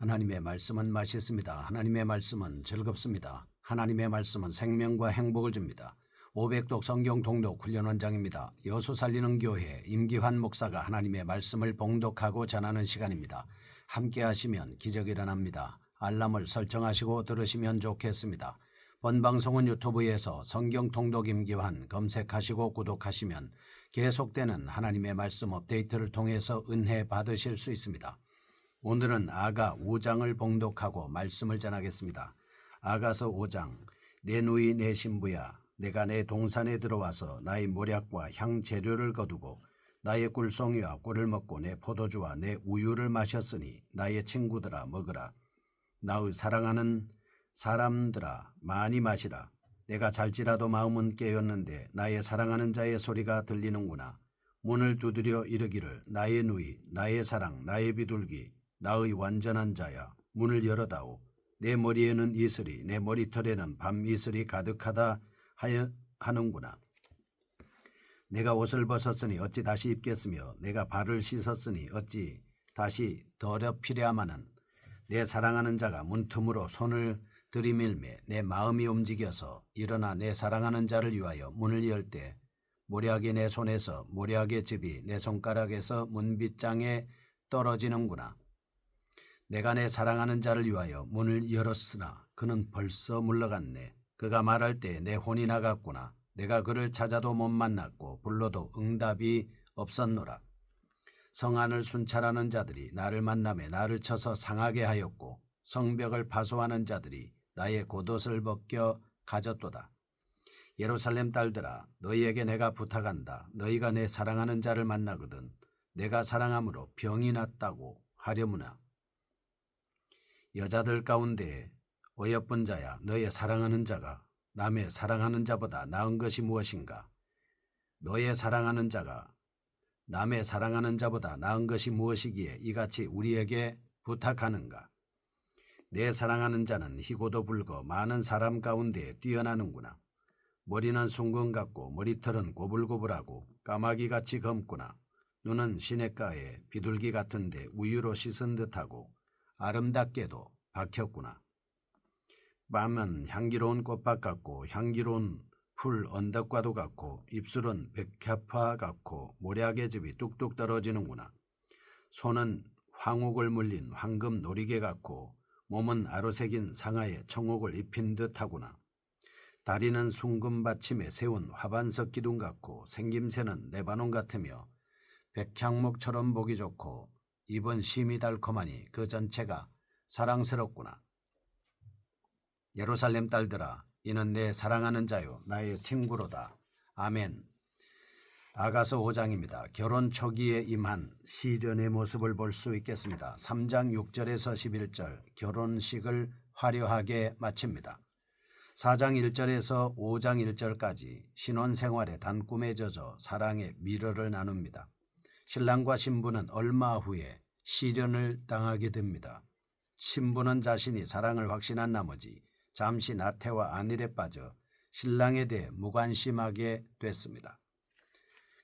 하나님의 말씀은 맛있습니다. 하나님의 말씀은 즐겁습니다. 하나님의 말씀은 생명과 행복을 줍니다. 500독 성경 통독 훈련 원장입니다. 여수 살리는 교회 임기환 목사가 하나님의 말씀을 봉독하고 전하는 시간입니다. 함께 하시면 기적이 일어납니다. 알람을 설정하시고 들으시면 좋겠습니다. 본 방송은 유튜브에서 성경 통독 임기환 검색하시고 구독하시면 계속되는 하나님의 말씀 업데이트를 통해서 은혜 받으실 수 있습니다. 오늘은 아가 5장을 봉독하고 말씀을 전하겠습니다. 아가서 5장. 내 누이 내 신부야, 내가 내 동산에 들어와서 나의 모략과 향 재료를 거두고 나의 꿀송이와 꿀을 먹고 내 포도주와 내 우유를 마셨으니 나의 친구들아 먹으라. 나의 사랑하는 사람들아 많이 마시라. 내가 잘지라도 마음은 깨었는데 나의 사랑하는 자의 소리가 들리는구나. 문을 두드려 이르기를 나의 누이, 나의 사랑, 나의 비둘기, 나의 완전한 자야, 문을 열어다오. 내 머리에는 이슬이, 내 머리털에는 밤 이슬이 가득하다 하는구나. 내가 옷을 벗었으니 어찌 다시 입겠으며 내가 발을 씻었으니 어찌 다시 더럽히랴마는. 내 사랑하는 자가 문틈으로 손을 들이밀매 내 마음이 움직여서 일어나 내 사랑하는 자를 위하여 문을 열 때 모략이 내 손에서 모략의 즙이 내 손가락에서 문빗장에 떨어지는구나. 내가 내 사랑하는 자를 위하여 문을 열었으나 그는 벌써 물러갔네. 그가 말할 때 내 혼이 나갔구나. 내가 그를 찾아도 못 만났고 불러도 응답이 없었노라. 성안을 순찰하는 자들이 나를 만나매 나를 쳐서 상하게 하였고 성벽을 파수하는 자들이 나의 겉옷을 벗겨 가졌도다. 예루살렘 딸들아, 너희에게 내가 부탁한다. 너희가 내 사랑하는 자를 만나거든 내가 사랑함으로 병이 났다고 하려무나. 여자들 가운데 어여쁜 자야, 너의 사랑하는 자가 남의 사랑하는 자보다 나은 것이 무엇인가? 너의 사랑하는 자가 남의 사랑하는 자보다 나은 것이 무엇이기에 이같이 우리에게 부탁하는가? 내 사랑하는 자는 희고도 불고 많은 사람 가운데 뛰어나는구나. 머리는 숭근 같고 머리털은 고불고불하고 까마귀같이 검구나. 눈은 시냇가에 비둘기 같은데 우유로 씻은 듯하고 아름답게도 박혔구나. 밤은 향기로운 꽃밭 같고 향기로운 풀 언덕과도 같고 입술은 백합화 같고 모략의 즙이 뚝뚝 떨어지는구나. 손은 황옥을 물린 황금 놀이개 같고 몸은 아로새긴 상아에 청옥을 입힌 듯하구나. 다리는 숭금 받침에 세운 화반석 기둥 같고 생김새는 레바논 같으며 백향목처럼 보기 좋고 입은 심이 달콤하니 그 전체가 사랑스럽구나. 예루살렘 딸들아, 이는 내 사랑하는 자요 나의 친구로다. 아멘. 아가서 5장입니다. 결혼 초기에 임한 시련의 모습을 볼 수 있겠습니다. 3장 6절에서 11절 결혼식을 화려하게 마칩니다. 4장 1절에서 5장 1절까지 신혼생활의 단꿈에 젖어 사랑의 미러를 나눕니다. 신랑과 신부는 얼마 후에 시련을 당하게 됩니다. 신부는 자신이 사랑을 확신한 나머지 잠시 나태와 안일에 빠져 신랑에 대해 무관심하게 됐습니다.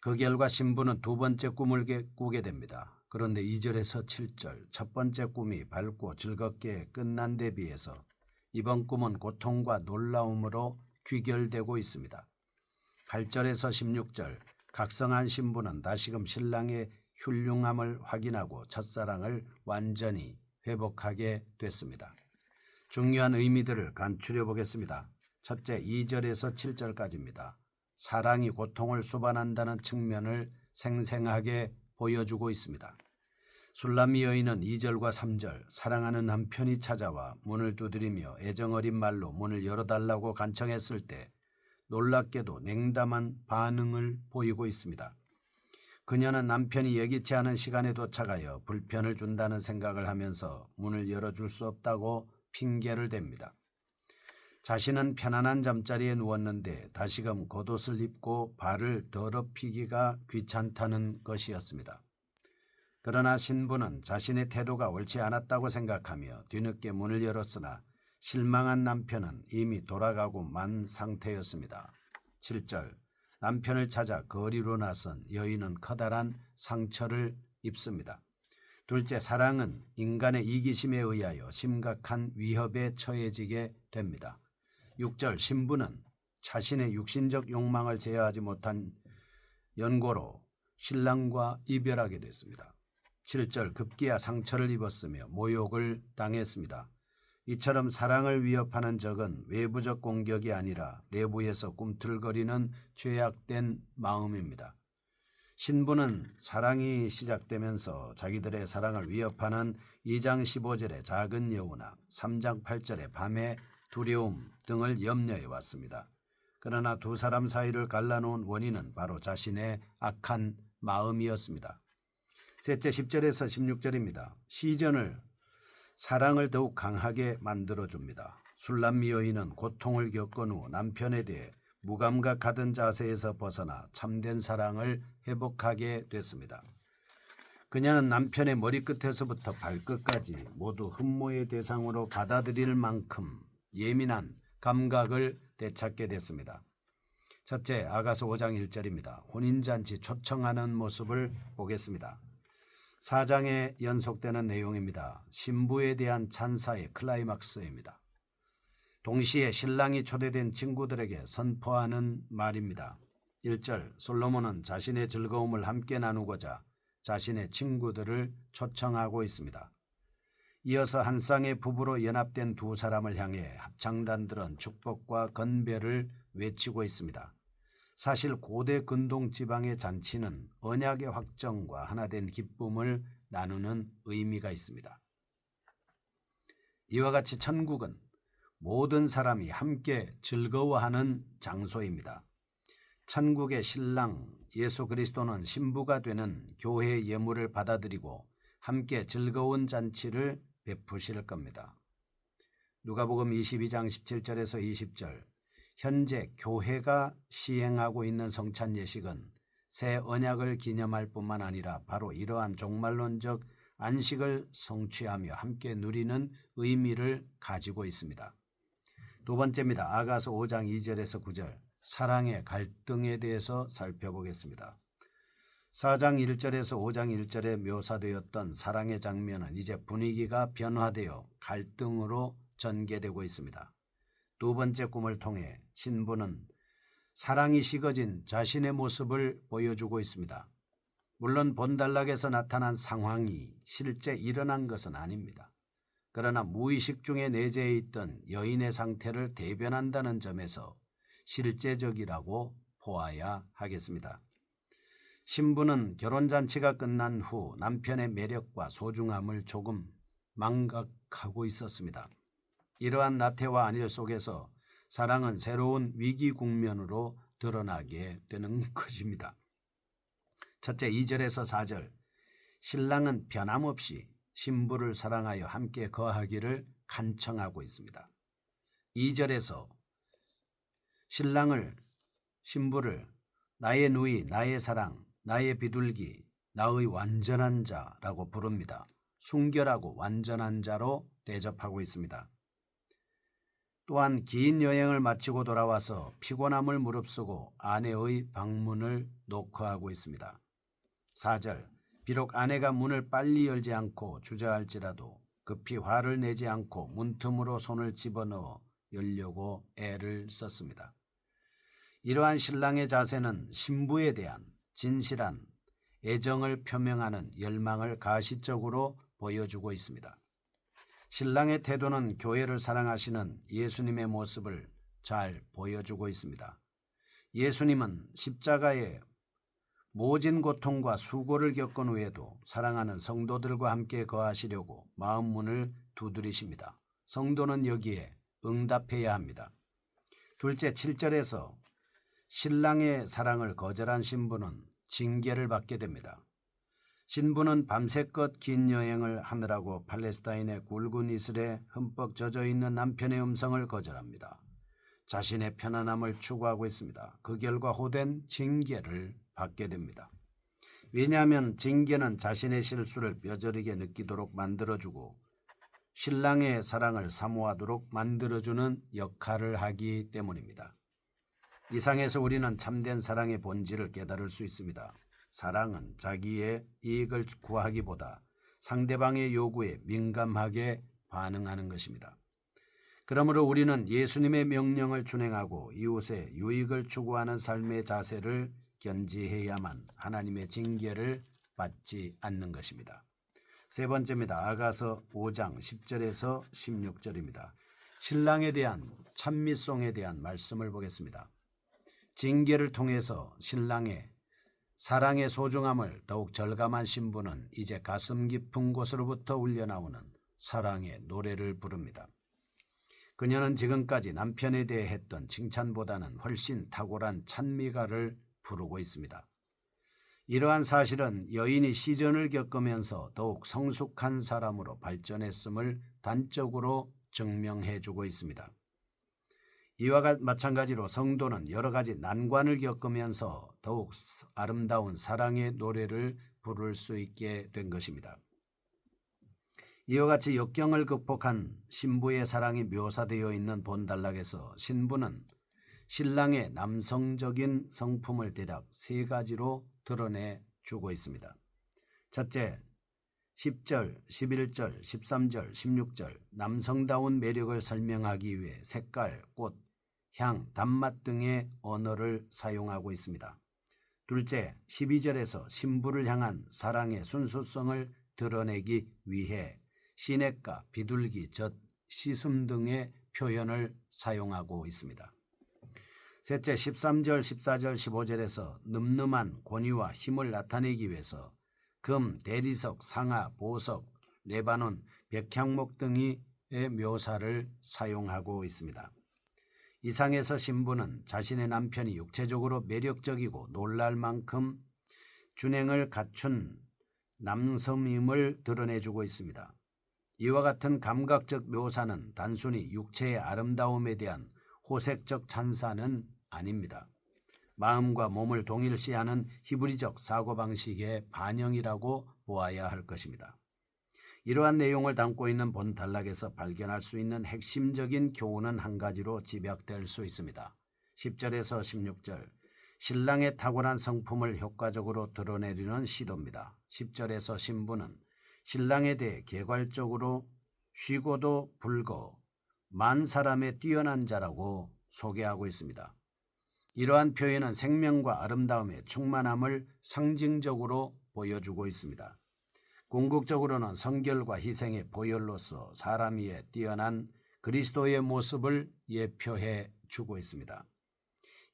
그 결과 신부는 두 번째 꿈을 꾸게 됩니다. 그런데 2절에서 7절 첫 번째 꿈이 밝고 즐겁게 끝난 데 비해서 이번 꿈은 고통과 놀라움으로 귀결되고 있습니다. 8절에서 16절 각성한 신부는 다시금 신랑의 훌륭함을 확인하고 첫사랑을 완전히 회복하게 됐습니다. 중요한 의미들을 간추려 보겠습니다. 첫째, 2절에서 7절까지입니다. 사랑이 고통을 수반한다는 측면을 생생하게 보여주고 있습니다. 술람미 여인은 2절과 3절 사랑하는 남편이 찾아와 문을 두드리며 애정어린 말로 문을 열어달라고 간청했을 때 놀랍게도 냉담한 반응을 보이고 있습니다. 그녀는 남편이 예기치 않은 시간에 도착하여 불편을 준다는 생각을 하면서 문을 열어줄 수 없다고 핑계를 댑니다. 자신은 편안한 잠자리에 누웠는데 다시금 겉옷을 입고 발을 더럽히기가 귀찮다는 것이었습니다. 그러나 신부는 자신의 태도가 옳지 않았다고 생각하며 뒤늦게 문을 열었으나 실망한 남편은 이미 돌아가고 만 상태였습니다. 7절 남편을 찾아 거리로 나선 여인은 커다란 상처를 입습니다. 둘째, 사랑은 인간의 이기심에 의하여 심각한 위협에 처해지게 됩니다. 6절, 신부는 자신의 육신적 욕망을 제어하지 못한 연고로 신랑과 이별하게 됐습니다. 7절, 급기야 상처를 입었으며 모욕을 당했습니다. 이처럼 사랑을 위협하는 적은 외부적 공격이 아니라 내부에서 꿈틀거리는 죄악된 마음입니다. 신부는 사랑이 시작되면서 자기들의 사랑을 위협하는 2장 15절의 작은 여우나 3장 8절의 밤의 두려움 등을 염려해 왔습니다. 그러나 두 사람 사이를 갈라놓은 원인은 바로 자신의 악한 마음이었습니다. 셋째, 10절에서 16절입니다. 시전을 사랑을 더욱 강하게 만들어줍니다. 술람미 여인은 고통을 겪은 후 남편에 대해 무감각하던 자세에서 벗어나 참된 사랑을 회복하게 됐습니다. 그녀는 남편의 머리끝에서부터 발끝까지 모두 흠모의 대상으로 받아들일 만큼 예민한 감각을 되찾게 됐습니다. 첫째, 아가서 5장 1절입니다. 혼인잔치 초청하는 모습을 보겠습니다. 4장에 연속되는 내용입니다. 신부에 대한 찬사의 클라이막스입니다. 동시에 신랑이 초대된 친구들에게 선포하는 말입니다. 1절, 솔로몬은 자신의 즐거움을 함께 나누고자 자신의 친구들을 초청하고 있습니다. 이어서 한 쌍의 부부로 연합된 두 사람을 향해 합창단들은 축복과 건배를 외치고 있습니다. 사실 고대 근동 지방의 잔치는 언약의 확정과 하나된 기쁨을 나누는 의미가 있습니다. 이와 같이 천국은 모든 사람이 함께 즐거워하는 장소입니다. 천국의 신랑 예수 그리스도는 신부가 되는 교회의 예물을 받아들이고 함께 즐거운 잔치를 베푸실 겁니다. 누가복음 22장 17절에서 20절, 현재 교회가 시행하고 있는 성찬 예식은 새 언약을 기념할 뿐만 아니라 바로 이러한 종말론적 안식을 성취하며 함께 누리는 의미를 가지고 있습니다. 두 번째입니다. 아가서 5장 2절에서 9절, 사랑의 갈등에 대해서 살펴보겠습니다. 4장 1절에서 5장 1절에 묘사되었던 사랑의 장면은 이제 분위기가 변화되어 갈등으로 전개되고 있습니다. 두 번째 꿈을 통해 신부는 사랑이 식어진 자신의 모습을 보여주고 있습니다. 물론 본단락에서 나타난 상황이 실제 일어난 것은 아닙니다. 그러나 무의식 중에 내재해 있던 여인의 상태를 대변한다는 점에서 실제적이라고 보아야 하겠습니다. 신부는 결혼잔치가 끝난 후 남편의 매력과 소중함을 조금 망각하고 있었습니다. 이러한 나태와 안일 속에서 사랑은 새로운 위기 국면으로 드러나게 되는 것입니다. 첫째, 2절에서 4절, 신랑은 변함없이 신부를 사랑하여 함께 거하기를 간청하고 있습니다. 2절에서 신부를 나의 누이, 나의 사랑, 나의 비둘기, 나의 완전한 자라고 부릅니다. 순결하고 완전한 자로 대접하고 있습니다. 또한 긴 여행을 마치고 돌아와서 피곤함을 무릅쓰고 아내의 방문을 노크하고 있습니다. 4절, 비록 아내가 문을 빨리 열지 않고 주저할지라도 급히 화를 내지 않고 문틈으로 손을 집어넣어 열려고 애를 썼습니다. 이러한 신랑의 자세는 신부에 대한 진실한 애정을 표명하는 열망을 가시적으로 보여주고 있습니다. 신랑의 태도는 교회를 사랑하시는 예수님의 모습을 잘 보여주고 있습니다. 예수님은 십자가의 모진 고통과 수고를 겪은 후에도 사랑하는 성도들과 함께 거하시려고 마음 문을 두드리십니다. 성도는 여기에 응답해야 합니다. 둘째, 7절에서 신랑의 사랑을 거절한 신부는 징계를 받게 됩니다. 신부는 밤새껏 긴 여행을 하느라고 팔레스타인의 굵은 이슬에 흠뻑 젖어있는 남편의 음성을 거절합니다. 자신의 편안함을 추구하고 있습니다. 그 결과 호된 징계를 받게 됩니다. 왜냐하면 징계는 자신의 실수를 뼈저리게 느끼도록 만들어주고 신랑의 사랑을 사모하도록 만들어주는 역할을 하기 때문입니다. 이상에서 우리는 참된 사랑의 본질을 깨달을 수 있습니다. 사랑은 자기의 이익을 구하기보다 상대방의 요구에 민감하게 반응하는 것입니다. 그러므로 우리는 예수님의 명령을 준행하고 이웃의 유익을 추구하는 삶의 자세를 견지해야만 하나님의 징계를 받지 않는 것입니다. 세 번째입니다. 아가서 5장 10절에서 16절입니다. 신랑에 대한 찬미송에 대한 말씀을 보겠습니다. 징계를 통해서 신랑의 사랑의 소중함을 더욱 절감한 신부는 이제 가슴 깊은 곳으로부터 울려나오는 사랑의 노래를 부릅니다. 그녀는 지금까지 남편에 대해 했던 칭찬보다는 훨씬 탁월한 찬미가를 부르고 있습니다. 이러한 사실은 여인이 시련을 겪으면서 더욱 성숙한 사람으로 발전했음을 단적으로 증명해 주고 있습니다. 이와 마찬가지로 성도는 여러 가지 난관을 겪으면서 더욱 아름다운 사랑의 노래를 부를 수 있게 된 것입니다. 이와 같이 역경을 극복한 신부의 사랑이 묘사되어 있는 본단락에서 신부는 신랑의 남성적인 성품을 대략 세 가지로 드러내 주고 있습니다. 첫째, 10절, 11절, 13절, 16절 남성다운 매력을 설명하기 위해 색깔, 꽃, 향, 단맛 등의 언어를 사용하고 있습니다. 둘째, 12절에서 신부를 향한 사랑의 순수성을 드러내기 위해 시냇가, 비둘기, 젖, 시슴 등의 표현을 사용하고 있습니다. 셋째, 13절, 14절, 15절에서 늠름한 권위와 힘을 나타내기 위해서 금, 대리석, 상아, 보석, 레바논, 백향목 등의 묘사를 사용하고 있습니다. 이상에서 신부는 자신의 남편이 육체적으로 매력적이고 놀랄 만큼 준행을 갖춘 남성임을 드러내주고 있습니다. 이와 같은 감각적 묘사는 단순히 육체의 아름다움에 대한 호색적 찬사는 아닙니다. 마음과 몸을 동일시하는 히브리적 사고방식의 반영이라고 보아야 할 것입니다. 이러한 내용을 담고 있는 본 단락에서 발견할 수 있는 핵심적인 교훈은 한 가지로 집약될 수 있습니다. 10절에서 16절, 신랑의 탁월한 성품을 효과적으로 드러내려는 시도입니다. 10절에서 신부는 신랑에 대해 개괄적으로 쉬고도 불고 만 사람의 뛰어난 자라고 소개하고 있습니다. 이러한 표현은 생명과 아름다움의 충만함을 상징적으로 보여주고 있습니다. 궁극적으로는 성결과 희생의 보혈로서 사람 위에 뛰어난 그리스도의 모습을 예표해 주고 있습니다.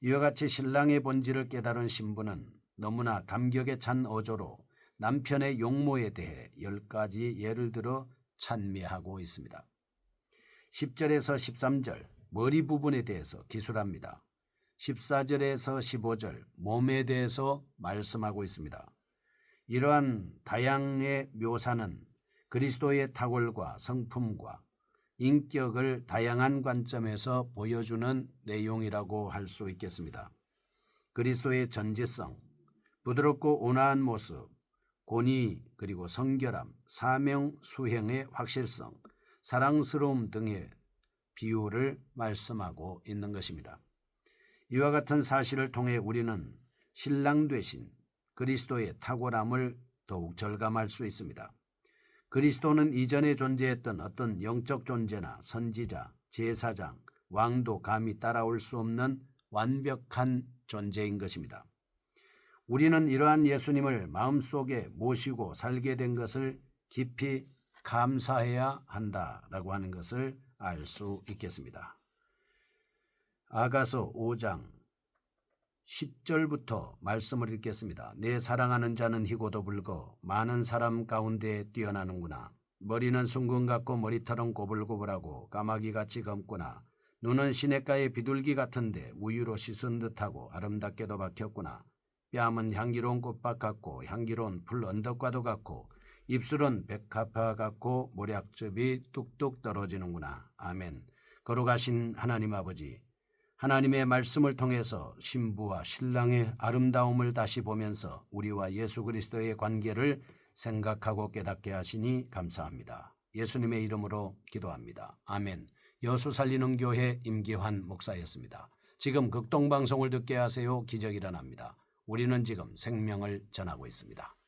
이와 같이 신랑의 본질을 깨달은 신부는 너무나 감격에 찬 어조로 남편의 용모에 대해 10가지 예를 들어 찬미하고 있습니다. 10절에서 13절 머리 부분에 대해서 기술합니다. 14절에서 15절 몸에 대해서 말씀하고 있습니다. 이러한 다양의 묘사는 그리스도의 탁월과 성품과 인격을 다양한 관점에서 보여주는 내용이라고 할 수 있겠습니다. 그리스도의 전지성, 부드럽고 온화한 모습, 권위 그리고 성결함, 사명 수행의 확실성, 사랑스러움 등의 비유를 말씀하고 있는 것입니다. 이와 같은 사실을 통해 우리는 신랑 되신 그리스도의 탁월함을 더욱 절감할 수 있습니다. 그리스도는 이전에 존재했던 어떤 영적 존재나 선지자, 제사장, 왕도 감히 따라올 수 없는 완벽한 존재인 것입니다. 우리는 이러한 예수님을 마음속에 모시고 살게 된 것을 깊이 감사해야 한다라고 하는 것을 알 수 있겠습니다. 아가서 5장 10절부터 말씀을 읽겠습니다. 내 사랑하는 자는 희고도 불고 많은 사람 가운데 뛰어나는구나. 머리는 숭근 같고 머리털은 고불고불하고 까마귀같이 검구나. 눈은 시냇가의 비둘기 같은데 우유로 씻은 듯하고 아름답게도 박혔구나. 뺨은 향기로운 꽃밭 같고 향기로운 풀 언덕과도 같고 입술은 백합화 같고 모략즙이 뚝뚝 떨어지는구나. 아멘. 거룩하신 하나님 아버지, 하나님의 말씀을 통해서 신부와 신랑의 아름다움을 다시 보면서 우리와 예수 그리스도의 관계를 생각하고 깨닫게 하시니 감사합니다. 예수님의 이름으로 기도합니다. 아멘. 여수 살리는 교회 임기환 목사였습니다. 지금 극동방송을 듣게 하세요. 기적이 일어납니다. 우리는 지금 생명을 전하고 있습니다.